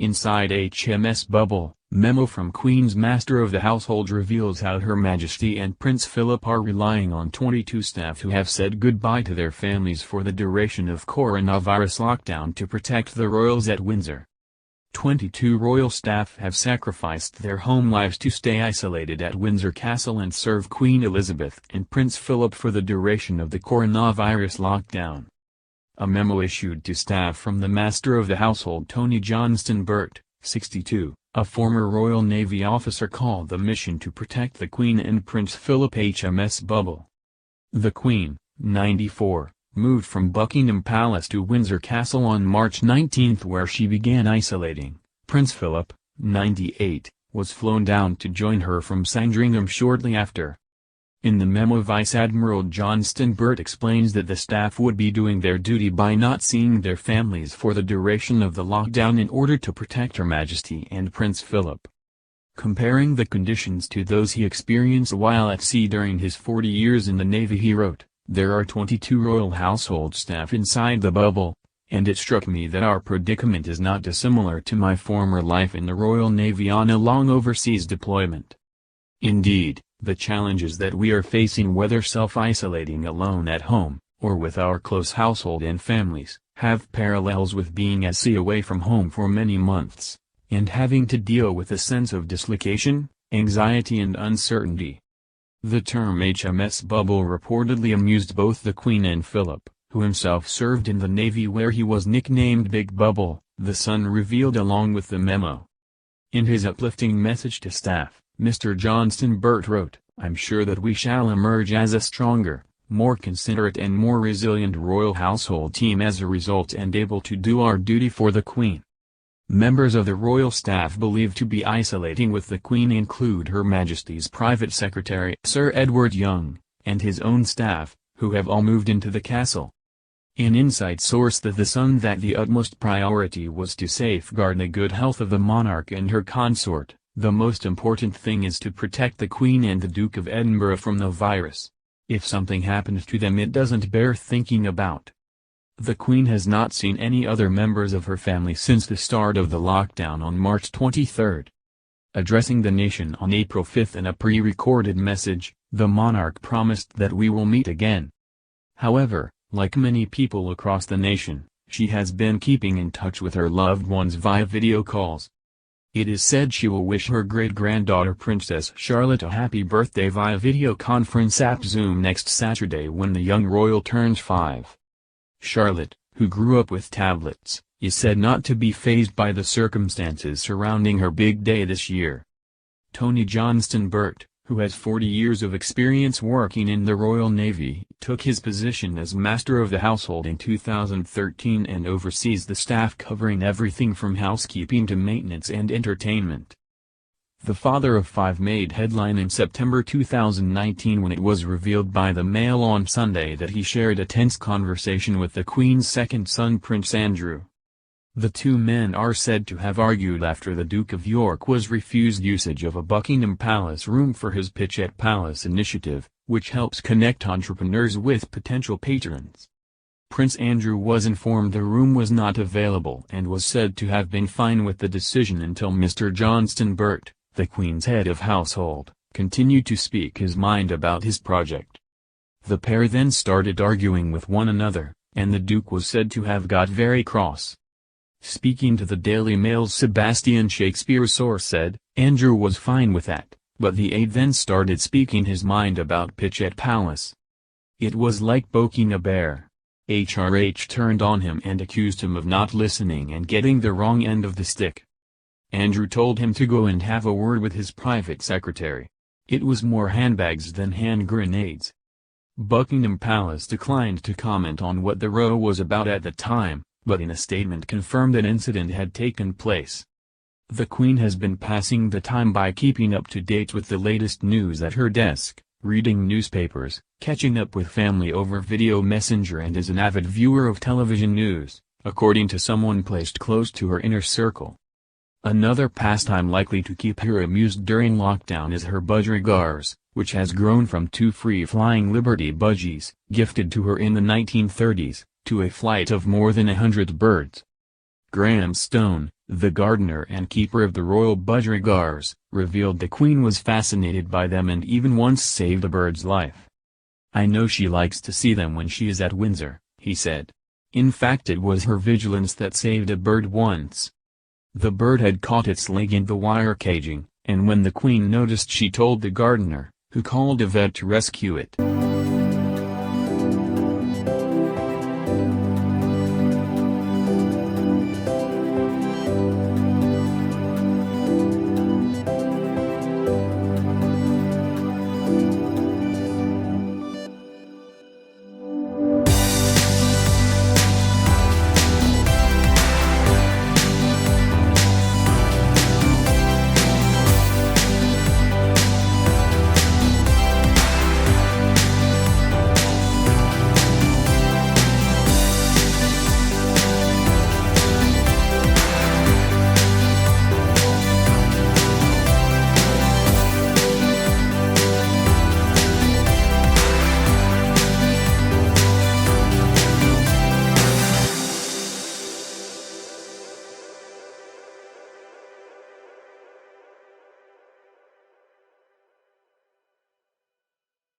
Inside HMS Bubble, memo from Queen's Master of the Household reveals how Her Majesty and Prince Philip are relying on 22 staff who have said goodbye to their families for the duration of coronavirus lockdown to protect the royals at Windsor. 22 royal staff have sacrificed their home lives to stay isolated at Windsor Castle and serve Queen Elizabeth and Prince Philip for the duration of the coronavirus lockdown. A memo issued to staff from the Master of the Household Tony Johnston Burt, 62, a former Royal Navy officer, called the mission to protect the Queen and Prince Philip HMS Bubble. The Queen, 94, moved from Buckingham Palace to Windsor Castle on March 19 where she began isolating. Prince Philip, 98, was flown down to join her from Sandringham shortly after. In the memo, Vice Admiral Johnston Burt explains that the staff would be doing their duty by not seeing their families for the duration of the lockdown in order to protect Her Majesty and Prince Philip. Comparing the conditions to those he experienced while at sea during his 40 years in the Navy, he wrote, "There are 22 royal household staff inside the bubble, and it struck me that our predicament is not dissimilar to my former life in the Royal Navy on a long overseas deployment. Indeed, the challenges that we are facing, whether self-isolating alone at home, or with our close household and families, have parallels with being at sea away from home for many months, and having to deal with a sense of dislocation, anxiety and uncertainty." The term HMS Bubble reportedly amused both the Queen and Philip, who himself served in the Navy where he was nicknamed Big Bubble, the Sun revealed along with the memo. In his uplifting message to staff, Mr. Johnston Burt wrote, "I'm sure that we shall emerge as a stronger, more considerate and more resilient royal household team as a result, and able to do our duty for the Queen." Members of the royal staff believed to be isolating with the Queen include Her Majesty's Private Secretary Sir Edward Young, and his own staff, who have all moved into the castle. An inside source that The Sun that the utmost priority was to safeguard the good health of the monarch and her consort. "The most important thing is to protect the Queen and the Duke of Edinburgh from the virus. If something happened to them it doesn't bear thinking about." The Queen has not seen any other members of her family since the start of the lockdown on March 23. Addressing the nation on April 5 in a pre-recorded message, the monarch promised that "we will meet again." However, like many people across the nation, she has been keeping in touch with her loved ones via video calls. It is said she will wish her great-granddaughter Princess Charlotte a happy birthday via video conference app Zoom next Saturday when the young royal turns 5. Charlotte, who grew up with tablets, is said not to be fazed by the circumstances surrounding her big day this year. Tony Johnston Burt, who has 40 years of experience working in the Royal Navy, took his position as Master of the Household in 2013 and oversees the staff covering everything from housekeeping to maintenance and entertainment. The father of 5 made headline in September 2019 when it was revealed by the Mail on Sunday that he shared a tense conversation with the Queen's second son Prince Andrew. The two men are said to have argued after the Duke of York was refused usage of a Buckingham Palace room for his Pitch at Palace initiative, which helps connect entrepreneurs with potential patrons. Prince Andrew was informed the room was not available and was said to have been fine with the decision until Mr. Johnston Burt, the Queen's head of household, continued to speak his mind about his project. The pair then started arguing with one another, and the Duke was said to have got very cross. Speaking to the Daily Mail's Sebastian Shakespeare source said, Andrew was fine with that, but the aide then started speaking his mind about Pitch at Palace. It was like poking a bear. HRH turned on him and accused him of not listening and getting the wrong end of the stick. Andrew told him to go and have a word with his private secretary. It was more handbags than hand grenades. Buckingham Palace declined to comment on what the row was about at the time, but in a statement confirmed an incident had taken place. The Queen has been passing the time by keeping up to date with the latest news at her desk, reading newspapers, catching up with family over video messenger, and is an avid viewer of television news, according to someone placed close to her inner circle. Another pastime likely to keep her amused during lockdown is her budgerigars, which has grown from 2 free-flying Liberty budgies, gifted to her in the 1930s, to a flight of more than 100 birds. Graham Stone, The gardener and keeper of the royal budgerigars, revealed the Queen was fascinated by them and even once saved a bird's life. "I know she likes to see them when she is at Windsor," he said. In fact, it was her vigilance that saved a bird once. The bird had caught its leg in the wire caging, and when the Queen noticed she told the gardener, who called a vet to rescue it.